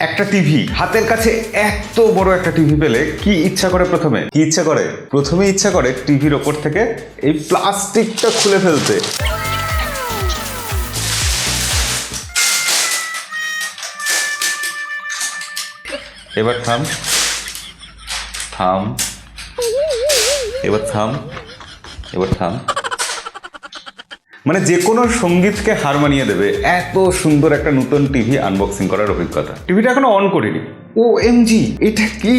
একটা টিভি হাতের কাছে এত বড় একটা টিভি পেলে কি ইচ্ছা করে প্রথমে ইচ্ছা করে টিভির ওপর থেকে এই প্লাস্টিকটা খুলে ফেলতে। এবার থাম, এবার থাম, এবার থাম। মানে যে কোনো সঙ্গীতকে হার মানিয়ে দেবে এত সুন্দর একটা নতুন টিভি আনবক্সিং করার অভিজ্ঞতা। টিভিটা এখনো অন করিনি। OMG, এটা কি?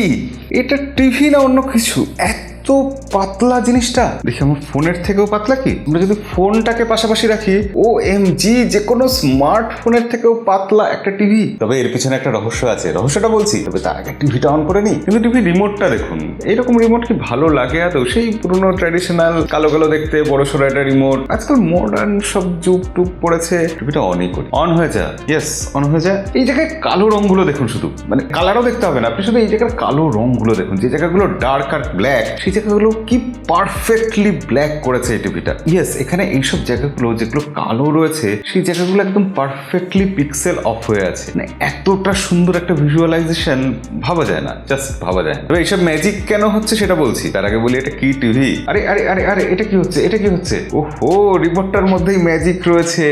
এটা টিভি না অন্য কিছু? এত পাতলা জিনিসটা দেখি আমার ফোনের থেকেও পাতলা। কি আমরা যদি ফোনটাকে পাশাপাশি রাখি, OMG, যে কোনো স্মার্টফোনের থেকেও পাতলা একটা টিভি। তবে এর পিছনে একটা রহস্য আছে, রহস্যটা বলছি। তবে তার আগে টিভিটা অন করে নি। কিন্তু টিভি রিমোটটা দেখুন, এইরকম রিমোট কি ভালো লাগে? এত সেই পুরোনো ট্র্যাডিশনাল কালো কালো দেখতে বড় সড়ো একটা রিমোট। আজকাল মডার্ন সব যুগ টুক পড়েছে। টিভিটা অনই করি, অন হয়ে যায়। ইয়েস, অন হয়ে যায়। এই জায়গায় কালো রংগুলো দেখুন, শুধু মানে কালারও দেখতে হবে না, আপনি শুধু এই জায়গার কালো রংগুলো দেখুন। যে জায়গাগুলো ডার্ক আর ব্ল্যাক, সেই জায়গাগুলো কি পারফেক্টলি ব্ল্যাক করেছে এই টিভিটা। ইয়েস, এখানে এইসব জায়গাগুলো যেগুলো কালো রয়েছে, সেই জায়গাগুলো একদম পারফেক্টলি পিক্সেল অফ হয়ে আছে। মানে এতটা সুন্দর একটা ভিজুয়ালাইজেশন ভাবা যায় না, জাস্ট ভাবা যায় না। তবে এইসব ম্যাজিক কেন হচ্ছে সেটা বলছি। তার আগে বলি, এটা কি টিভি? আরে আরে আরে আরে এটা কি হচ্ছে? এটা কি হচ্ছে? ওহো, রিমোটটার মধ্যেই ম্যাজিক রয়েছে।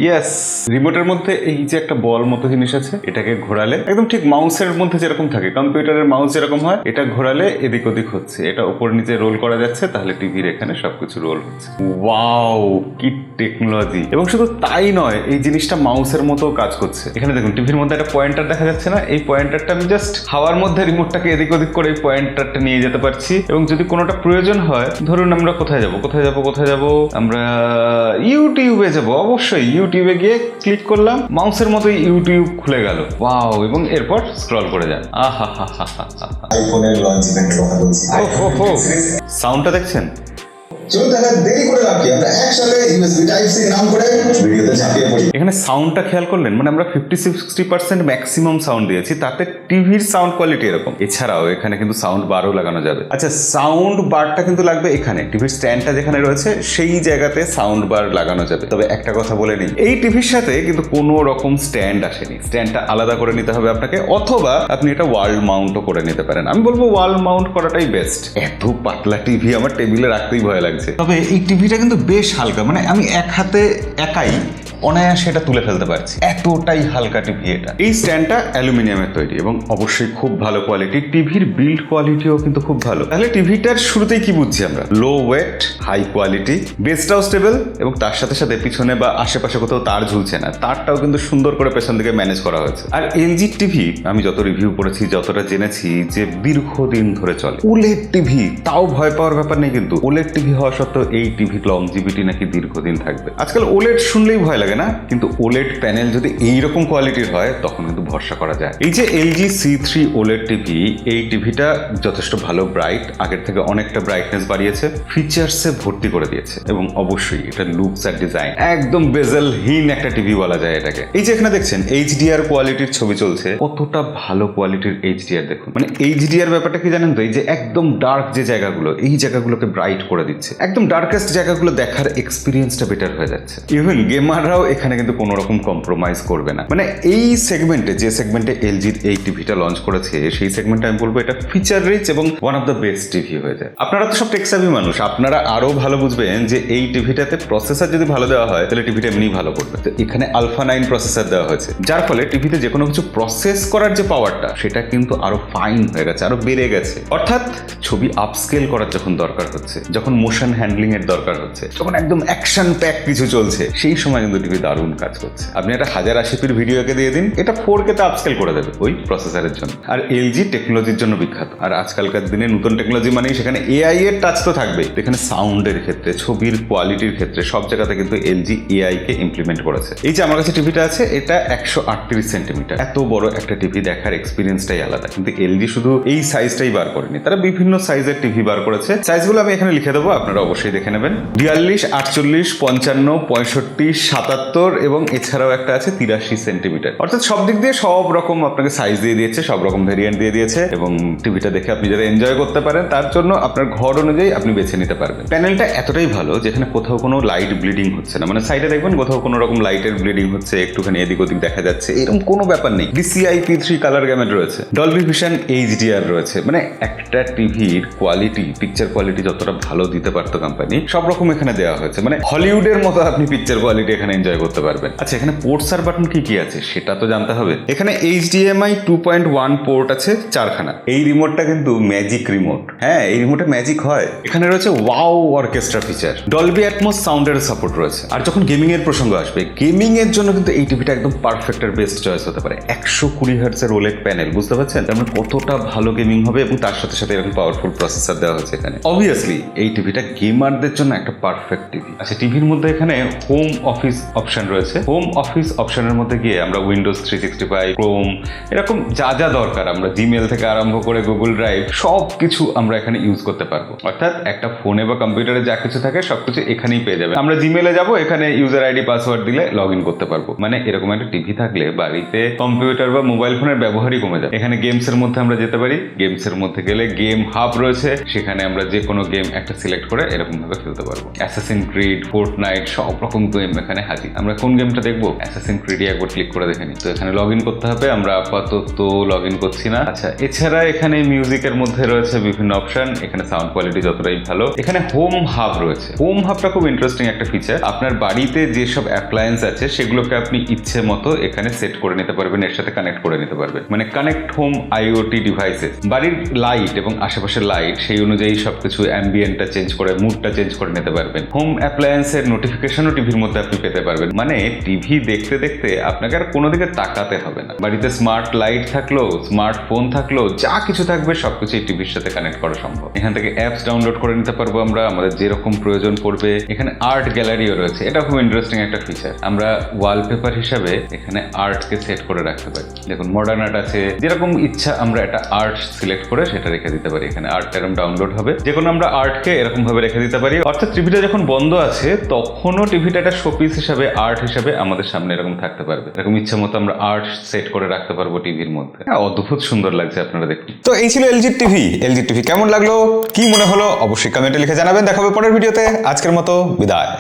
ইয়েস, রিমোটের মধ্যে এই যে একটা বল মতো জিনিস আছে, এটাকে ঘোরালে একদম ঠিক মাউসের মধ্যে যেরকম থাকে, কম্পিউটারের মাউস যেরকম হয়, এটা ঘোরালে এদিক ওদিক হচ্ছে। এটা উপর নিচে রোল করা যাচ্ছে, তাহলে টিভির এখানে সবকিছু রোল হচ্ছে। ওয়াও, কি টেকনোলজি! এবং শুধু তাই নয়, এই জিনিসটা মাউসের মতো কাজ করছে। এখানে দেখুন, টিভির মধ্যে একটা পয়েন্টার দেখা যাচ্ছে না? এই পয়েন্টারটা আমি জাস্ট হাওয়ার মধ্যে রিমোটটাকে এদিক ওদিক করে এই পয়েন্টারটা নিয়ে যেতে পারছি। এবং যদি কোনোটা প্রয়োজন হয়, ধরুন আমরা কোথায় যাব, আমরা ইউটিউবে যাব। অবশ্যই ইউটিউবে গিয়ে ক্লিক করলাম, মাউসের মতো ইউটিউব খুলে গেল। ওয়াও! এবং এরপর স্ক্রল করে যান। আহা হা হা হা হা। আইফোনের লঞ্চ ইভেন্টের কথা বলছি। সাউন্ডটা দেখছেন? চলুন তাহলে দেরি করে লাভ কি, আমরা একসাথে ইউএসবি টাইপ সি নাম করে ভিডিওতে ঝাঁপিয়ে পড়ি। এখানে সাউন্ডটা খেয়াল করলেন? মানে আমরা 50-60% ম্যাক্সিমাম সাউন্ড দিয়েছি, তাতে টিভির সাউন্ড কোয়ালিটি এরকম। এছাড়াও এখানে কিন্তু সাউন্ড বারও লাগানো যাবে। আচ্ছা, সাউন্ড বারটা কিন্তু লাগবে এখানে, টিভির স্ট্যান্ডটা যেখানে রয়েছে সেই জায়গাতে সাউন্ড বার লাগানো যাবে। তবে একটা কথা বলে নিই, এই টিভির সাথে কিন্তু কোনো রকম স্ট্যান্ড আসেনি। স্ট্যান্ডটা আলাদা করে নিতে হবে আপনাকে, অথবা আপনি এটা ওয়াল মাউন্টও করে নিতে পারেন। আমি বলবো ওয়াল মাউন্ট করাটাই বেস্ট। এত পাতলা টিভি আমার টেবিলে রাখতেই ভয় লাগছে। তবে এই টিভিটা কিন্তু বেশ হালকা, মানে আমি এক হাতে একাই অনায়াসে এটা তুলে ফেলতে পারছি, এতটাই হালকা টিভি এটা। এই স্ট্যান্ডটা অ্যালুমিনিয়ামের তৈরি এবং অবশ্যই খুব ভালো কোয়ালিটি। টিভির বিল্ড কোয়ালিটিও কিন্তু খুব ভালো। তাহলে টিভিটার শুরুতেই কি বুঝছি আমরা? লো ওয়েট, হাই কোয়ালিটি, বেসটাও স্টেবল, এবং তার সাথে সাথে পিছনে বা আশেপাশে কোথাও তার ঝুলছে না, তারটাও কিন্তু সুন্দর করে পেছন দিকে ম্যানেজ করা হয়েছে। আর LG টিভি আমি যত রিভিউ পড়েছি, যতটা জেনেছি, যে দীর্ঘদিন ধরে চলে। OLED টিভি, তাও ভয় পাওয়ার ব্যাপার নেই কিন্তু। OLED টিভি হওয়া সত্ত্বেও এই টিভির লংজিভিটি নাকি দীর্ঘদিন থাকবে। আজকাল OLED শুনলেই ভয় লাগে না, কিন্তু OLED প্যানেল যদি এইরকম কোয়ালিটির হয়, তখন কিন্তু ভরসা করা যায়। এই যে LG C3 OLED টিভি, এই টিভিটা যথেষ্ট ভালো ব্রাইট, আগের থেকে অনেকটা ব্রাইটনেস বাড়িয়েছে, ফিচার্সে ভর্তি করে দিয়েছে, এবং অবশ্যই এটা লুকস আর ডিজাইন একদম বেজেলহীন একটা টিভি বলা যায় এটাকে। এই যে এখানে দেখছেন HDR কোয়ালিটির ছবি চলছে, কতটা ভালো কোয়ালিটির HDR দেখুন। মানে HDR ব্যাপারটা কি জানেন তো? এই যে একদম ডার্ক যে জায়গাগুলো, এই জায়গাগুলোকে ব্রাইট করে দিচ্ছে, একদম ডার্কেস্ট জায়গাগুলো দেখার এক্সপিরিয়েন্সটা বেটার হয়ে যাচ্ছে। ইভেন গেমাররাও এখানে কিন্তু কোনো রকম কম্প্রোমাইজ করবে না। মানে এই সেগমেন্টে, যে সেগমেন্টে LGর এই টিভিটা লঞ্চ করেছে, সেই সেগমেন্টে আমি বলবো এটা ফিচার রিচ এবং one of the best TV হয়ে যায়। আপনারা তো সব টেকসাভি মানুষ, আপনারা আরো ভালো বুঝবেন যে এই টিভিটাতে প্রসেসর যদি ভালো দেওয়া হয়, তাহলে টিভিটা এমনি ভালো করবে। তো এখানে আলফা 9 প্রসেসর দেওয়া হয়েছে, যার ফলে টিভিতে যে কোনো কিছু প্রসেস করার যে পাওয়ারটা, সেটা কিন্তু আরো ফাইন হয়ে গেছে, আরো বেড়ে গেছে। অর্থাৎ ছবি আপস্কেল করার যখন দরকার হচ্ছে, যখন মোশন হ্যান্ডলিং এর দরকার হচ্ছে, যখন একদম অ্যাকশন প্যাক কিছু চলছে, সেই সময় কিন্তু টিভি দারুণ কাজ করছে। আপনি একটা 1080p ভিডিওকে দিয়ে দিন, এটা 4K তে আপস্কেল করে দেবে ওই প্রসেসরের জন্য। আর LG টেকনোলজির জন্য বিখ্যাত, আর আজকালকার দিনে নতুন টেকনোলজি মানেই সেখানে AI এর টাচ তো থাকবে। এখানে সাউন্ডের ক্ষেত্রে, ছবির কোয়ালিটির ক্ষেত্রে, সব জায়গাতে কিন্তু LG AI কে ইমপ্লিমেন্ট করেছে। এই যে আমার কাছে টিভিটা আছে, এটা 138 সেন্টিমিটার। এত বড় একটা টিভি দেখার এক্সপিরিয়েন্সটাই আলাদা। কিন্তু LG শুধু এই সাইজটাই বার করেনি, তারা বিভিন্ন সাইজের টিভি বার করেছে। সাইজগুলো আমি এখানে লিখে দেবো, আপনারা অবশ্যই দেখে নেবেন। 42, 48, 55, 65, 77 এবং এছাড়াও একটা আছে 83 সেন্টিমিটার। অর্থাৎ সব দিক দিয়ে সব রকম আপনাকে সাইজ দিয়ে দিয়েছে, সব রকম ভেরিয়েন্ট দিয়ে দিয়েছে এবং টিভিটা দেখে আপনি যারা এনজয় করতে পারেন তার জন্য আপনার ঘর অনুযায়ী আপনি বেছে নিতে পারবেন। প্যানেলটা এতটাই ভালো যেখানে কোথাও কোনো লাইট ব্লিডিং হচ্ছে না, মানে সাইডে দেখবেন কোথাও কোনো রকম লাইটের ব্লিডিং হচ্ছে, একটুখানি এদিক ওদিক দেখা যাচ্ছে, এরকম কোনো ব্যাপার নেই। DCI P3 কালার গ্যামেট রয়েছে, ডলবি ভিশন HDR রয়েছে, মানে একটা টিভির কোয়ালিটি, পিকচার কোয়ালিটি যতটা ভালো দিতে পারতো কোম্পানি সব রকম এখানে দেওয়া হয়েছে, মানে হলিউডের মতো আপনি পিকচার কোয়ালিটি এখানে এনজয় করতে পারবেন। আচ্ছা, এখানে পোর্টস আর বাটন কি কি আছে সেটা তো জানতে হবে। এখানে HDMI 2.1 পোর্ট আছে 4খানা। এই রিমোটটা কিন্তু ম্যাজিক রিমোট, হ্যাঁ এই রিমোটে ম্যাজিক হয়। এখানে রয়েছে wow orchestra feature, Dolby atoms সাউন্ডের সাপোর্ট রয়েছে। আর যখন গেমিং এর প্রসঙ্গ আসবে, গেমিং এর জন্য কিন্তু এই টিভিটা একদম পারফেক্ট আর বেস্ট চয়েস হতে পারে। 120 হার্টজের OLED প্যানেল, বুঝতে পারছেন তার মানে কতটা ভালো গেমিং হবে, এবং তার সাথে সাথে এরকম পাওয়ারফুল প্রসেসর দেওয়া হচ্ছে এখানে। অবভিয়াসলি এই টিভিটা গেমারদের জন্য একটা পারফেক্ট টিভি। আচ্ছা, টিভির মধ্যে এখানে হোম অফিস অপশন রয়েছে। হোম অফিস অপশনের মধ্যে গিয়ে আমরা উইন্ডোজ 365, ক্রোম, এরকম যা যা দরকার আমরা জিমেল থেকে আরম্ভ করে গুগল ড্রাইভ সব কিছু আমরা এখানে ইউজ করতে পারবো। অর্থাৎ একটা ফোনে বা কম্পিউটারে যা কিছু থাকে সবকিছু এখানেই পেয়ে যাবে। আমরা জিমেলে যাব, এখানে ইউজার আইডি পাসওয়ার্ড দিলে লগ ইন করতে পারবো। মানে এরকম একটা টিভি থাকলে বাড়িতে কম্পিউটার বা মোবাইল ফোনের ব্যবহারই কমে যায়। এখানে গেমস এর মধ্যে আমরা যেতে পারি, গেমস এর মধ্যে গেলে গেম হাব রয়েছে, সেখানে আমরা যে কোনো গেম একটা সিলেক্ট করে এরকম ভাবে খেলতে পারবো। অ্যাসাসিন ক্রিড, ফোর্টনাইট সব রকম গেম এখানে হাজির। আমরা কোন গেমটা দেখবো? অ্যাসাসিন ক্রিডই একবার ক্লিক করে দেখে নিই। তো এখানে লগ ইন করতে হবে, আমরা আপাতত লগ ইন করছি না। আচ্ছা, এছাড়া এখানে মিউজিকের মধ্যে রয়েছে বিভিন্ন অপশন, এখানে সাউন্ড কোয়ালিটি যতটাই ভালো। এখানে হোম হাব রয়েছে। হোম হাবটা খুব ইন্টারেস্টিং একটা ফিচার। আপনার বাড়িতে যেসব অ্যাপ্লায়েন্স আছে সেগুলোকে আপনি ইচ্ছে মতো এখানে সেট করে নিতে পারবেন, এর সাথে কানেক্ট করে নিতে পারবেন। মানে কানেক্ট হোম IoT ডিভাইসেস, বাড়ির লাইট এবং আশেপাশের লাইট সেই অনুযায়ী সবকিছু অ্যাম্বিয়েন্টটা চেঞ্জ করে, মুডটা চেঞ্জ করে নিতে পারবেন। হোম অ্যাপ্লায়েন্সের নোটিফিকেশনও টিভির মধ্যে আপনি পেতে পারবেন। মানে টিভি দেখতে দেখতে আপনাকে আর কোনো দিকে তাকাতে হবে না। বাড়িতে স্মার্ট লাইট থাকলো, স্মার্টফোন থাকলো, যা কিছু থাকবে সবকিছু এই টিভির সাথে কানেক্ট করা সম্ভব। এখান থেকে অ্যাপস ডাউনলোড করে নিতে পারবো আমরা, আমাদের যেরকম প্রয়োজন পড়বে। এখানে আর্ট গ্যালারিও রয়েছে, এটা খুব ইন্টারেস্টিং একটা ফিচার। আমরা ওয়ালপেপার হিসাবে এখানে আর্টকে সেট করে রাখতে পারি। দেখুন মডার্ন আর্ট আছে, যেরকম ইচ্ছা আমরা একটা আর্ট সিলেক্ট করে সেটা রেখে দিতে পারি। এখানে আর্ট এরকম ডাউনলোড হবে, যে কোনো আমরা আর্টকে এরকম ভাবে রেখে দিতে পারি। অর্থাৎ টিভিটা যখন বন্ধ আছে তখনও টিভিটা একটা শোপিস হিসাবে, আর্ট হিসাবে আমাদের সামনে এরকম থাকতে পারবে। এরকম ইচ্ছা মতো আমরা আর্ট সেট করে রাখতে পারবো টিভির মধ্যে। অদ্ভুত সুন্দর লাগছে, আপনারা দেখুন। তো এই ছিল LG টিভি। LG টিভি কেমন লাগলো, কি মনে হলো অবশ্যই কমেন্টে লিখে জানাবেন। দেখা হবে পরের ভিডিওতে। আজকের মতো বিদায়।